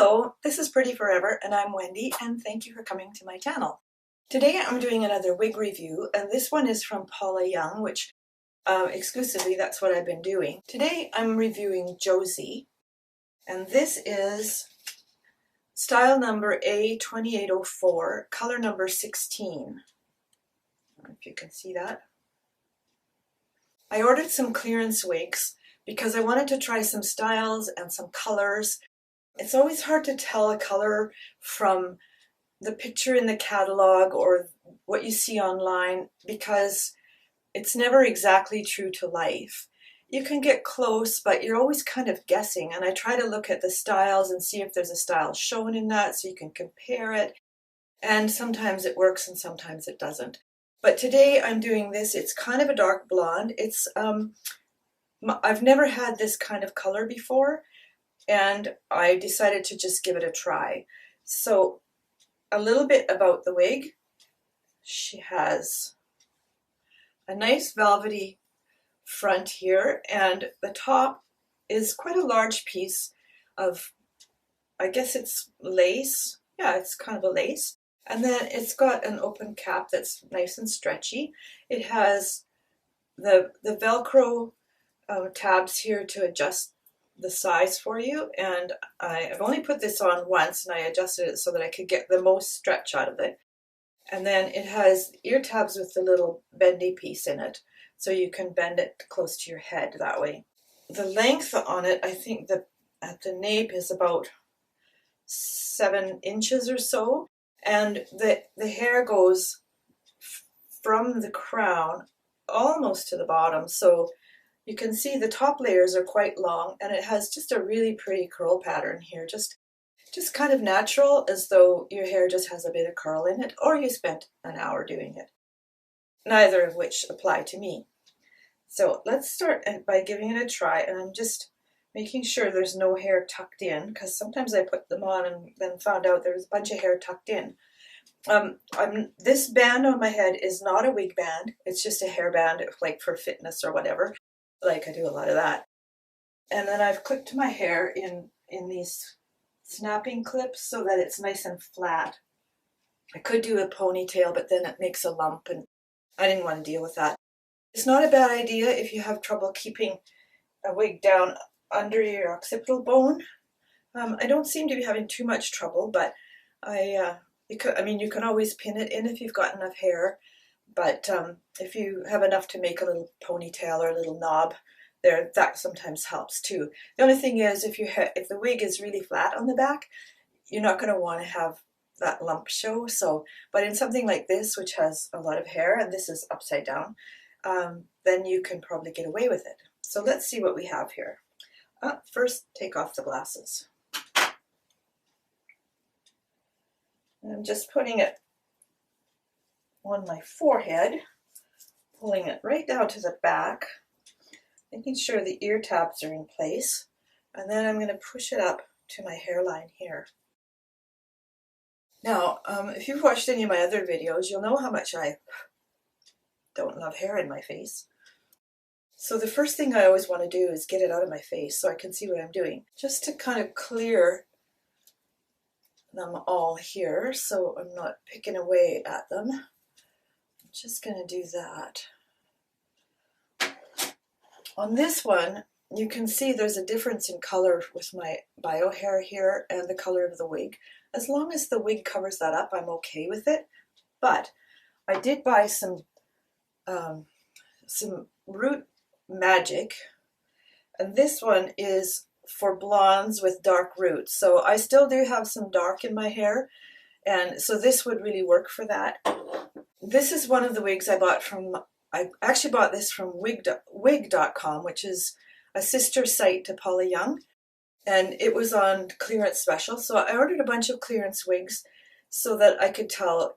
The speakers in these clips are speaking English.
Hello, this is Pretty Forever and I'm Wendy and thank you for coming to my channel. Today I'm doing another wig review and this one is from Paula Young, which exclusively that's what I've been doing. Today I'm reviewing Josie and this is style number A2804, color number 16. I don't know if you can see that. I ordered some clearance wigs because I wanted to try some styles and some colors. It's always hard to tell a color from the picture in the catalog or what you see online because it's never exactly true to life. You can get close, but you're always kind of guessing, and I try to look at the styles and see if there's a style shown in that so you can compare it, and sometimes it works and sometimes it doesn't. But today I'm doing this. It's kind of a dark blonde. It's I've never had this kind of color before, and I decided to just give it a try. So a little bit about the wig. She has a nice velvety front here, and the top is quite a large piece of, I guess it's lace. Yeah, it's kind of a lace. And then it's got an open cap that's nice and stretchy. It has the Velcro tabs here to adjust the size for you, and I've only put this on once and I adjusted it so that I could get the most stretch out of it. And then it has ear tabs with the little bendy piece in it, so you can bend it close to your head that way. The length on it, I think at the nape is about 7 inches or so, and the hair goes from the crown almost to the bottom, so you can see the top layers are quite long, and it has just a really pretty curl pattern here, just kind of natural, as though your hair just has a bit of curl in it, or you spent an hour doing it. Neither of which apply to me. So let's start by giving it a try, and I'm just making sure there's no hair tucked in, because sometimes I put them on and then found out there was a bunch of hair tucked in. This band on my head is not a wig band, it's just a hair band, like for fitness or whatever. Like, I do a lot of that. And then I've clipped my hair in these snapping clips so that it's nice and flat. I could do a ponytail, but then it makes a lump, and I didn't want to deal with that. It's not a bad idea if you have trouble keeping a wig down under your occipital bone. I don't seem to be having too much trouble, but you can always pin it in if you've got enough hair. But if you have enough to make a little ponytail or a little knob there, that sometimes helps too. The only thing is, if the wig is really flat on the back, you're not going to want to have that lump show. So, but in something like this, which has a lot of hair, and this is upside down, then you can probably get away with it. So let's see what we have here. First, take off the glasses. I'm just putting it on my forehead, pulling it right down to the back, making sure the ear tabs are in place, and then I'm going to push it up to my hairline here. Now, if you've watched any of my other videos, you'll know how much I don't love hair in my face. So the first thing I always want to do is get it out of my face so I can see what I'm doing, just to kind of clear them all here so I'm not picking away at them. Just going to do that. On this one, you can see there's a difference in color with my bio hair here and the color of the wig. As long as the wig covers that up, I'm okay with it. But I did buy some Root Magic, and this one is for blondes with dark roots. So I still do have some dark in my hair, and so this would really work for that. This is one of the wigs I bought from, I actually bought this from wig.com, which is a sister site to Paula Young, and it was on clearance special. So I ordered a bunch of clearance wigs so that I could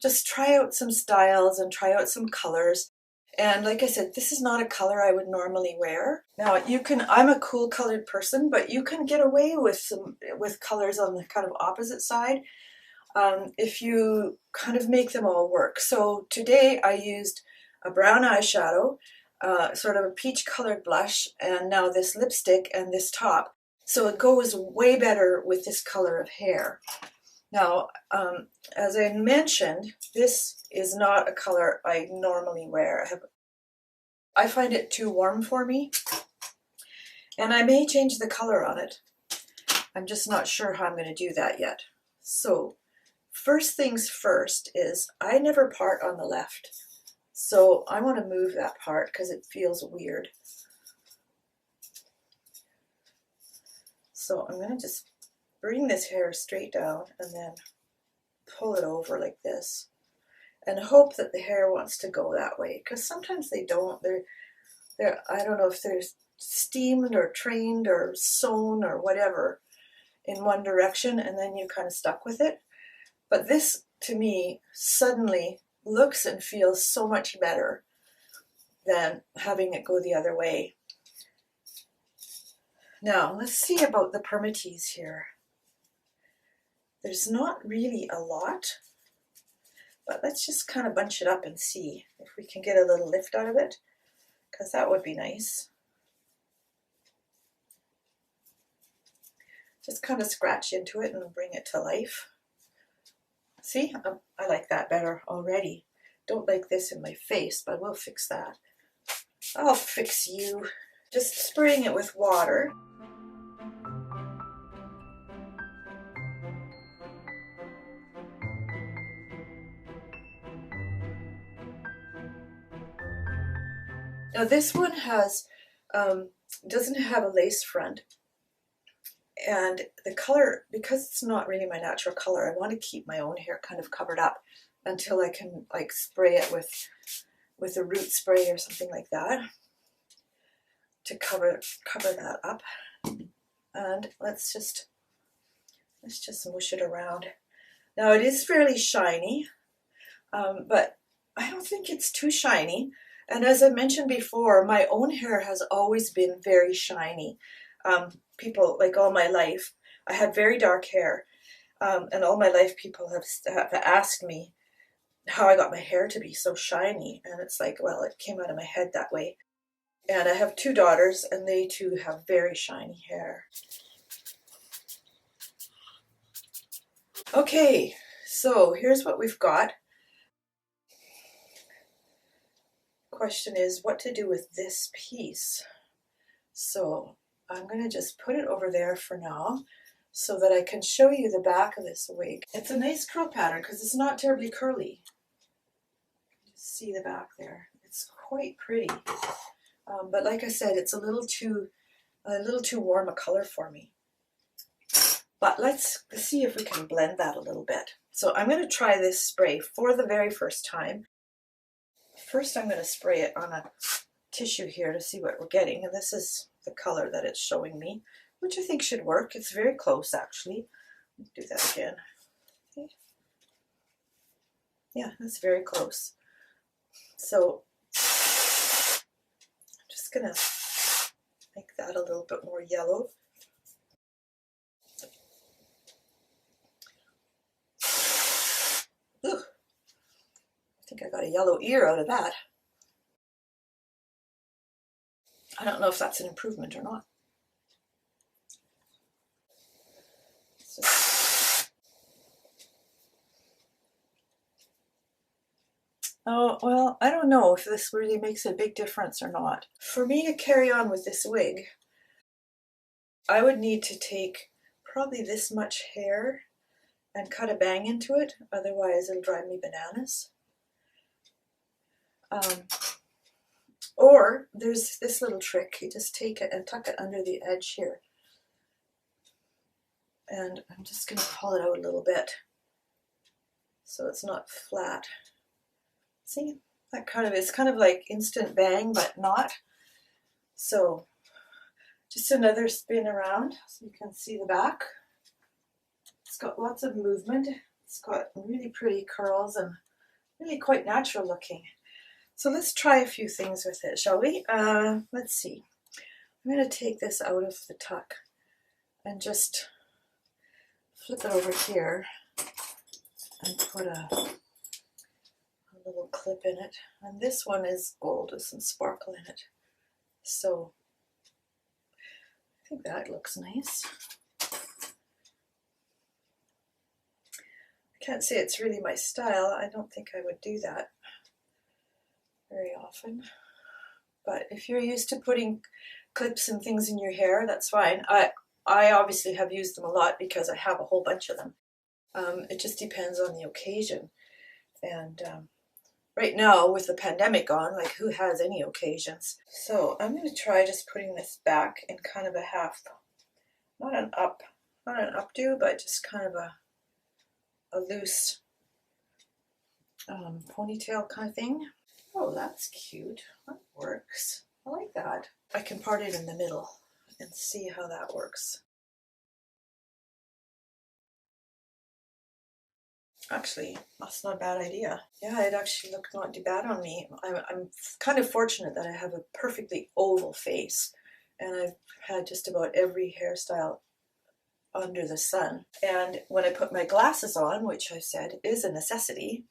just try out some styles and try out some colors. And like I said, this is not a color I would normally wear. Now I'm a cool colored person, but you can get away with colors on the kind of opposite side. If you kind of make them all work. So today I used a brown eyeshadow, sort of a peach colored blush, and now this lipstick and this top. So it goes way better with this color of hair. Now, as I mentioned, this is not a color I normally wear. I find it too warm for me, and I may change the color on it. I'm just not sure how I'm going to do that yet. So first things first is I never part on the left. So I want to move that part because it feels weird. So I'm going to just bring this hair straight down and then pull it over like this and hope that the hair wants to go that way, because sometimes they don't. I don't know if they're steamed or trained or sewn or whatever in one direction, and then you're kind of stuck with it. But this, to me, suddenly looks and feels so much better than having it go the other way. Now, let's see about the permatease here. There's not really a lot, but let's just kind of bunch it up and see if we can get a little lift out of it, because that would be nice. Just kind of scratch into it and bring it to life. See, I like that better already. Don't like this in my face, but we'll fix that. I'll fix you. Just spraying it with water. Now this one has doesn't have a lace front, and the color, because it's not really my natural color, I want to keep my own hair kind of covered up until I can like spray it with a root spray or something like that to cover that up. And let's just mush it around. Now it is fairly shiny, but I don't think it's too shiny. And as I mentioned before, my own hair has always been very shiny. People, like all my life, I had very dark hair, and all my life people have asked me how I got my hair to be so shiny, and it's like, well, it came out of my head that way. And I have 2 daughters, and they too have very shiny hair. Okay, so here's what we've got. Question is what to do with this piece. So I'm going to just put it over there for now so that I can show you the back of this wig. It's a nice curl pattern because it's not terribly curly. Just see the back there. It's quite pretty. But like I said, it's a little too warm a color for me. But let's see if we can blend that a little bit. So I'm going to try this spray for the very first time. First, I'm going to spray it on a tissue here to see what we're getting. And this is the color that it's showing me, which I think should work. It's very close, actually. Let's do that again. Okay. Yeah, that's very close. So I'm just going to make that a little bit more yellow. Ooh. I think I got a yellow ear out of that. I don't know if that's an improvement or not. Oh, well, I don't know if this really makes a big difference or not. For me to carry on with this wig, I would need to take probably this much hair and cut a bang into it, otherwise it'll drive me bananas. Or there's this little trick. You just take it and tuck it under the edge here. And I'm just going to pull it out a little bit so it's not flat. See, that kind of is kind of like instant bang, but not. So just another spin around so you can see the back. It's got lots of movement. It's got really pretty curls and really quite natural looking. So let's try a few things with it, shall we? Let's see. I'm going to take this out of the tuck and just flip it over here and put a little clip in it. And this one is gold with some sparkle in it. So I think that looks nice. I can't say it's really my style. I don't think I would do that very often. But if you're used to putting clips and things in your hair, that's fine. I obviously have used them a lot because I have a whole bunch of them. It just depends on the occasion. And right now, with the pandemic on, like, who has any occasions? So I'm going to try just putting this back in kind of a half, not an updo, but just kind of a loose ponytail kind of thing. Oh, that's cute. That works. I like that. I can part it in the middle and see how that works. Actually, that's not a bad idea. Yeah, it actually looked not too bad on me. I'm kind of fortunate that I have a perfectly oval face, and I've had just about every hairstyle under the sun. And when I put my glasses on, which I said is a necessity,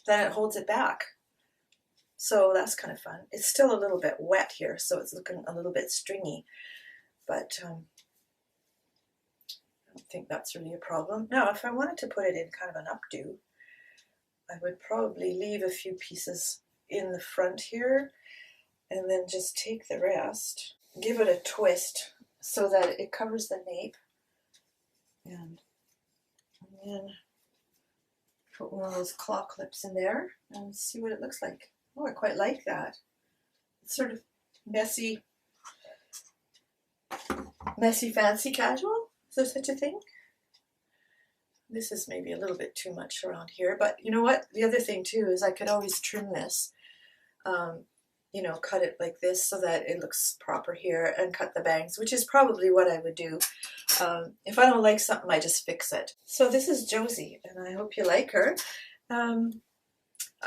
then it holds it back. So that's kind of fun. It's still a little bit wet here, so it's looking a little bit stringy, but I don't think that's really a problem. Now, if I wanted to put it in kind of an updo, I would probably leave a few pieces in the front here and then just take the rest, give it a twist so that it covers the nape, and then put one of those claw clips in there and see what it looks like. Oh, I quite like that. It's sort of messy, fancy casual. Is there such a thing? This is maybe a little bit too much around here, but you know what? The other thing too is I could always trim this, you know, cut it like this so that it looks proper here, and cut the bangs, which is probably what I would do. If I don't like something, I just fix it. So this is Josie, and I hope you like her.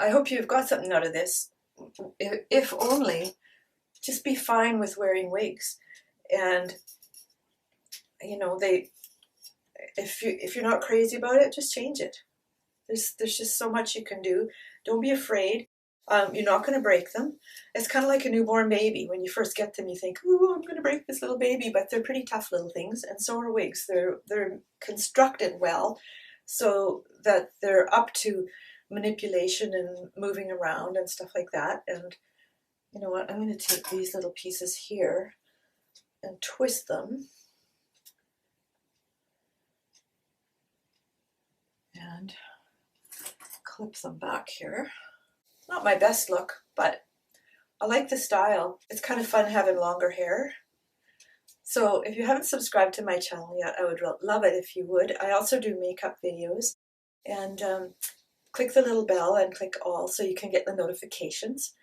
I hope you've got something out of this. If only, just be fine with wearing wigs. And, you know, if you're not crazy about it, just change it. There's just so much you can do. Don't be afraid. You're not going to break them. It's kind of like a newborn baby. When you first get them, you think, "Ooh, I'm going to break this little baby," but they're pretty tough little things, and so are wigs. They're constructed well so that they're up to manipulation and moving around and stuff like that. And you know what? I'm going to take these little pieces here and twist them and clip them back here. Not my best look, but I like the style. It's kind of fun having longer hair. So if you haven't subscribed to my channel yet, I would love it if you would. I also do makeup videos, and click the little bell and click all so you can get the notifications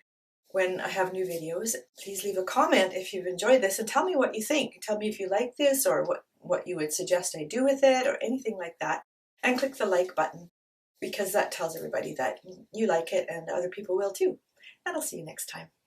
when I have new videos. Please leave a comment if you've enjoyed this and tell me what you think. Tell me if you like this or what you would suggest I do with it or anything like that. And click the like button, because that tells everybody that you like it and other people will too. And I'll see you next time.